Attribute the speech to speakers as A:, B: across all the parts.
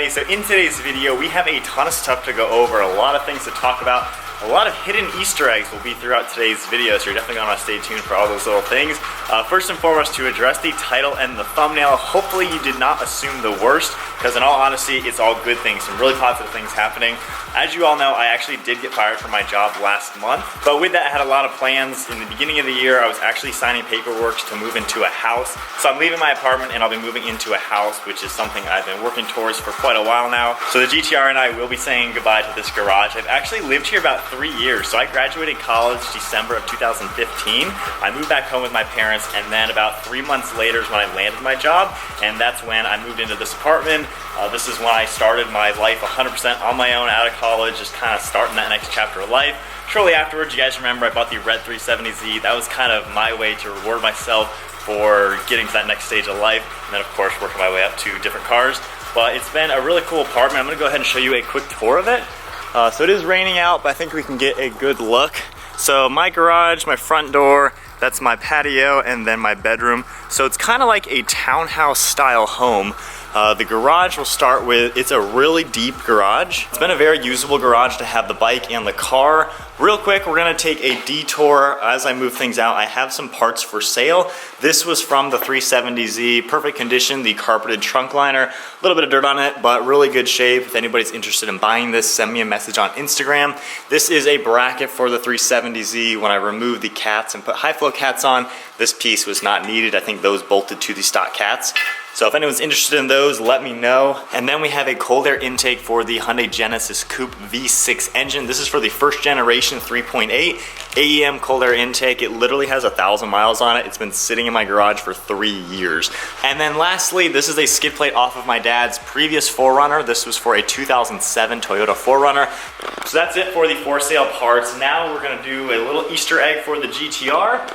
A: everybody. So in today's video, we have a ton of stuff to go over, a lot of things to talk about. A lot of hidden Easter eggs will be throughout today's video, so you're definitely gonna want to stay tuned for all those little things. First and foremost, to address the title and the thumbnail, hopefully you did not assume the worst, because in all honesty, it's all good things, some really positive things happening. As you all know, I actually did get fired from my job last month, but with that I had a lot of plans. In the beginning of the year, I was actually signing paperwork to move into a house. So I'm leaving my apartment and I'll be moving into a house, which is something I've been working towards for quite a while now. So the GT-R and I will be saying goodbye to this garage. I've actually lived here about 3 years. So I graduated college December of 2015. I moved back home with my parents, and then about 3 months later is when I landed my job, and that's when I moved into this apartment. This is when I started my life 100% on my own out of college, just kind of starting that next chapter of life. Shortly afterwards, you guys remember I bought the red 370Z. That was kind of my way to reward myself for getting to that next stage of life, and then of course working my way up to different cars. But it's been a really cool apartment. I'm gonna go ahead and show you a quick tour of it. So it is raining out, but I think we can get a good look. So my garage, my front door, that's my patio, and then my bedroom. So it's kind of like a townhouse style home. The garage will start with, it's a really deep garage. It's been a very usable garage to have the bike and the car. Real quick, we're gonna take a detour as I move things out. I have some parts for sale. This was from the 370Z, perfect condition, the carpeted trunk liner. A little bit of dirt on it, but really good shape. If anybody's interested in buying this, send me a message on Instagram. This is a bracket for the 370Z. When I removed the cats and put high flow cats on, this piece was not needed. I think those bolted to the stock cats. So if anyone's interested in those, let me know. And then we have a cold air intake for the Hyundai Genesis Coupe V6 engine. This is for the first generation 3.8 AEM cold air intake. It literally has 1,000 miles on it. It's been sitting in my garage for 3 years. And then lastly, this is a skid plate off of my dad's previous 4Runner. This was for a 2007 Toyota 4Runner. So that's it for the for sale parts. Now we're gonna do a little Easter egg for the GT-R.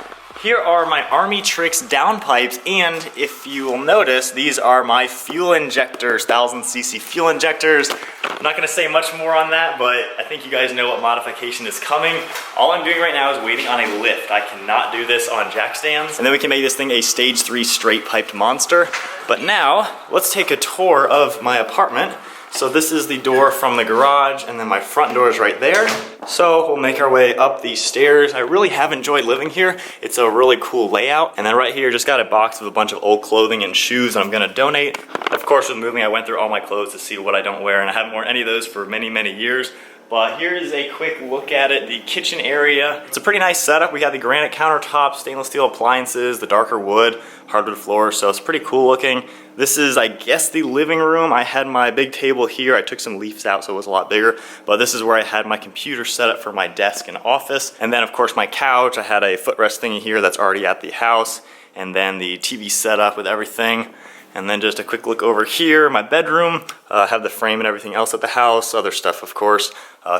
A: Here are my Armytrix downpipes, and if you will notice, these are my fuel injectors, 1000cc fuel injectors. I'm not gonna say much more on that, but I think you guys know what modification is coming. All I'm doing right now is waiting on a lift. I cannot do this on jack stands, and then we can make this thing a stage 3 straight piped monster. But now, let's take a tour of my apartment. So this is the door from the garage, and then my front door is right there. So we'll make our way up these stairs. I really have enjoyed living here. It's a really cool layout. And then right here, just got a box with a bunch of old clothing and shoes I'm gonna donate. Of course, with moving, I went through all my clothes to see what I don't wear, and I haven't worn any of those for many, many years. But here's a quick look at it, the kitchen area. It's a pretty nice setup. We got the granite countertops, stainless steel appliances, the darker wood, hardwood floor, so it's pretty cool looking. This is, I guess, the living room. I had my big table here. I took some leaves out so it was a lot bigger, but this is where I had my computer set up for my desk and office. And then of course my couch, I had a footrest thingy here that's already at the house, and then the TV setup with everything. And then just a quick look over here, my bedroom. Have the frame and everything else at the house, other stuff of course.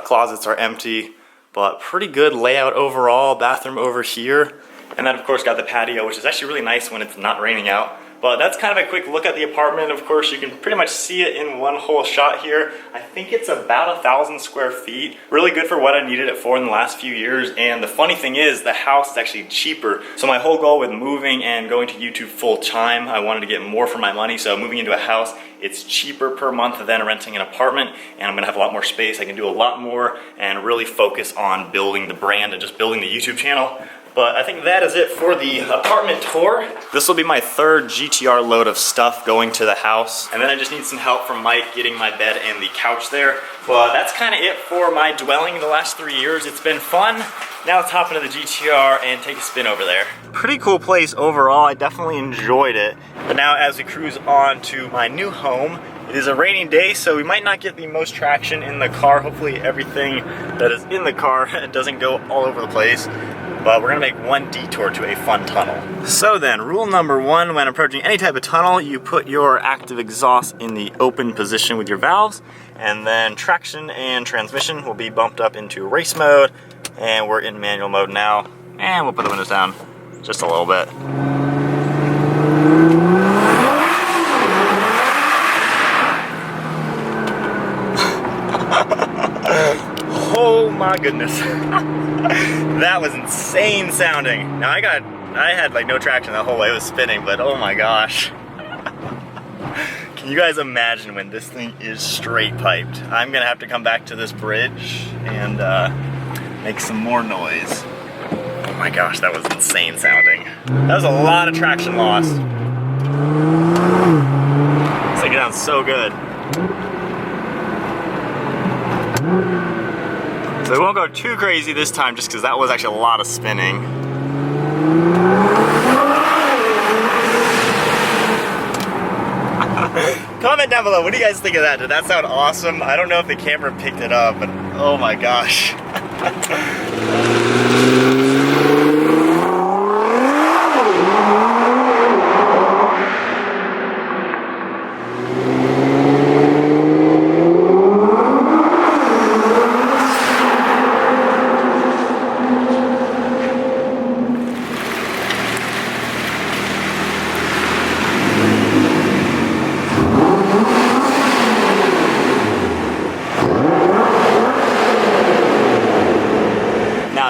A: Closets are empty, but pretty good layout overall. Bathroom over here. And then of course got the patio, which is actually really nice when it's not raining out. But that's kind of a quick look at the apartment. Of course, you can pretty much see it in one whole shot here. I think it's about 1,000 square feet. Really good for what I needed it for in the last few years. And the funny thing is, the house is actually cheaper. So my whole goal with moving and going to YouTube full time, I wanted to get more for my money. So moving into a house, it's cheaper per month than renting an apartment. And I'm gonna have a lot more space. I can do a lot more and really focus on building the brand and just building the YouTube channel. But I think that is it for the apartment tour. This will be my 3rd GT-R load of stuff going to the house. And then I just need some help from Mike getting my bed and the couch there. But that's kind of it for my dwelling the last 3 years. It's been fun. Now let's hop into the GT-R and take a spin over there. Pretty cool place overall. I definitely enjoyed it. But now as we cruise on to my new home, it is a rainy day, so we might not get the most traction in the car. Hopefully everything that is in the car doesn't go all over the place. But we're gonna make one detour to a fun tunnel. So then, rule number 1, when approaching any type of tunnel, you put your active exhaust in the open position with your valves, and then traction and transmission will be bumped up into race mode, and we're in manual mode now. And we'll put the windows down just a little bit. Oh my goodness. That was insane sounding. Now I had like no traction the whole way. It was spinning, but oh my gosh. Can you guys imagine when this thing is straight piped? I'm gonna have to come back to this bridge and make some more noise. Oh my gosh, that was insane sounding. That was a lot of traction loss. It's like it sounds so good. So we won't go too crazy this time just because that was actually a lot of spinning. Comment down below, what do you guys think of that? Did that sound awesome? I don't know if the camera picked it up, but oh my gosh.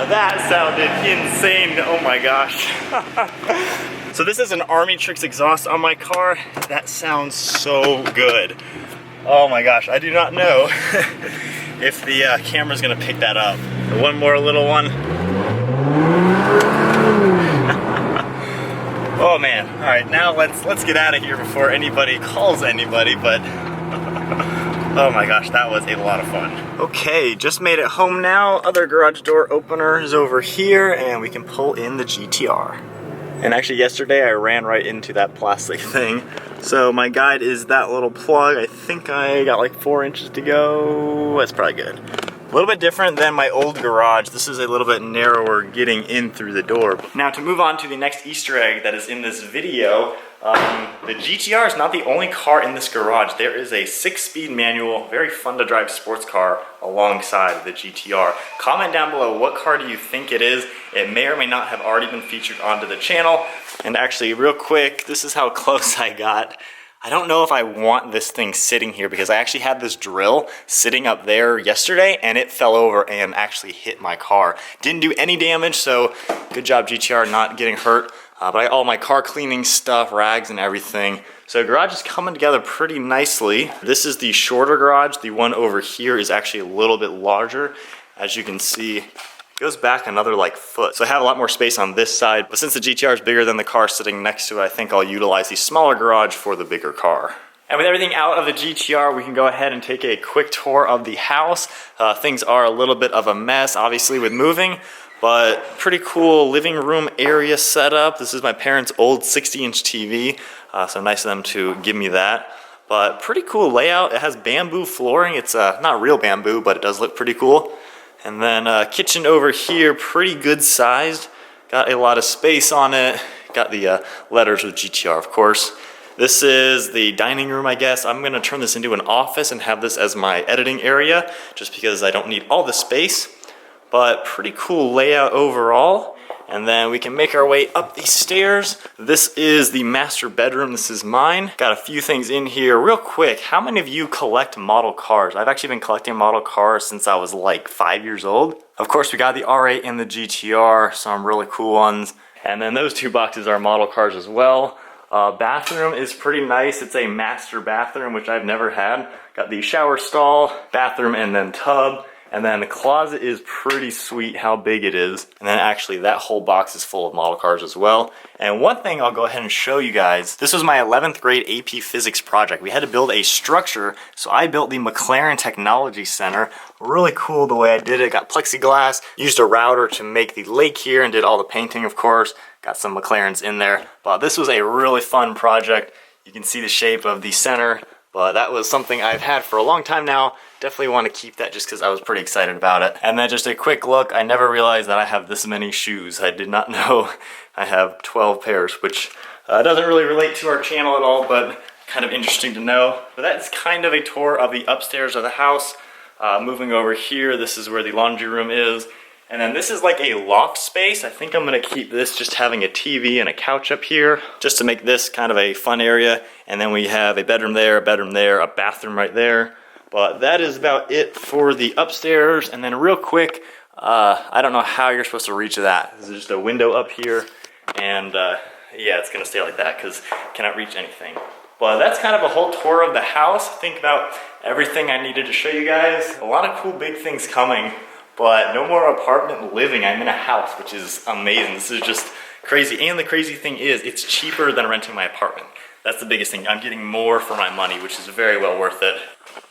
A: That sounded insane, oh my gosh. So this is an Armytrix exhaust on my car. That sounds so good. Oh my gosh, I do not know if the camera's gonna pick that up. One more little one. Oh man, all right, now let's get out of here before anybody calls anybody, but oh my gosh, that was a lot of fun. Okay, just made it home now. Other garage door opener is over here, and we can pull in the GT-R. And actually yesterday I ran right into that plastic thing. So my guide is that little plug. I think I got like 4 inches to go. That's probably good. A little bit different than my old garage. This is a little bit narrower getting in through the door. Now to move on to the next Easter egg that is in this video, the GT-R is not the only car in this garage. There is a 6-speed manual, very fun to drive sports car alongside the GT-R. Comment down below, what car do you think it is? It may or may not have already been featured onto the channel. And actually, real quick, this is how close I got. I don't know if I want this thing sitting here because I actually had this drill sitting up there yesterday and it fell over and actually hit my car. Didn't do any damage, so good job GT-R not getting hurt. But I got all my car cleaning stuff, rags and everything. So garage is coming together pretty nicely. This is the shorter garage. The one over here is actually a little bit larger. As you can see, it goes back another like foot. So I have a lot more space on this side, but since the GT-R is bigger than the car sitting next to it, I think I'll utilize the smaller garage for the bigger car. And with everything out of the GT-R, we can go ahead and take a quick tour of the house. Things are a little bit of a mess, obviously, with moving, but pretty cool living room area setup. This is my parents' old 60-inch TV, so nice of them to give me that. But pretty cool layout. It has bamboo flooring. It's not real bamboo, but it does look pretty cool. And then kitchen over here, pretty good sized. Got a lot of space on it. Got the letters with GT-R, of course. This is the dining room, I guess. I'm gonna turn this into an office and have this as my editing area, just because I don't need all the space. But pretty cool layout overall. And then we can make our way up these stairs. This is the master bedroom. This is mine. Got a few things in here. Real quick, how many of you collect model cars? I've actually been collecting model cars since I was like 5 years old. Of course, we got the R8 and the GT-R, some really cool ones. And then those two boxes are model cars as well. Bathroom is pretty nice. It's a master bathroom, which I've never had. Got the shower stall, bathroom, and then tub. And then the closet is pretty sweet how big it is. And then actually that whole box is full of model cars as well. And one thing I'll go ahead and show you guys, this was my 11th grade AP Physics project. We had to build a structure, so I built the McLaren Technology Center. Really cool the way I did it. Got plexiglass, used a router to make the lake here and did all the painting, of course. Got some McLarens in there. But this was a really fun project. You can see the shape of the center. But that was something I've had for a long time now. Definitely want to keep that just because I was pretty excited about it. And then just a quick look, I never realized that I have this many shoes. I did not know I have 12 pairs, which doesn't really relate to our channel at all, but kind of interesting to know. But that's kind of a tour of the upstairs of the house. Moving over here, this is where the laundry room is. And then this is like a loft space. I think I'm gonna keep this just having a TV and a couch up here, just to make this kind of a fun area. And then we have a bedroom there, a bathroom right there. But that is about it for the upstairs. And then real quick, I don't know how you're supposed to reach that. This is just a window up here. And yeah, it's gonna stay like that because cannot reach anything. But that's kind of a whole tour of the house. Think about everything I needed to show you guys. A lot of cool big things coming, but no more apartment living. I'm in a house, which is amazing. This is just crazy. And the crazy thing is, it's cheaper than renting my apartment. That's the biggest thing. I'm getting more for my money, which is very well worth it.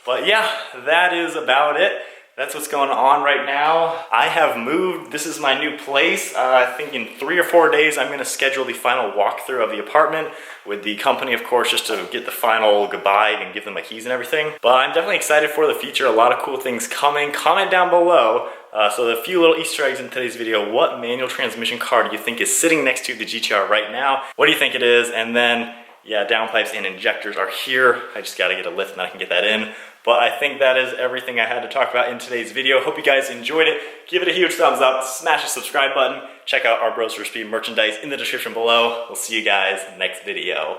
A: But yeah, that is about it. That's what's going on right now. I have moved. This is my new place. I think in 3 or 4 days, I'm gonna schedule the final walkthrough of the apartment with the company, of course, just to get the final goodbye and give them my keys and everything. But I'm definitely excited for the future. A lot of cool things coming. Comment down below. So the few little Easter eggs in today's video. What manual transmission car do you think is sitting next to the GT-R right now? What do you think it is? And then, yeah, downpipes and injectors are here. I just gotta get a lift and I can get that in. But I think that is everything I had to talk about in today's video. Hope you guys enjoyed it. Give it a huge thumbs up, smash the subscribe button. Check out our Bros for Speed merchandise in the description below. We'll see you guys next video.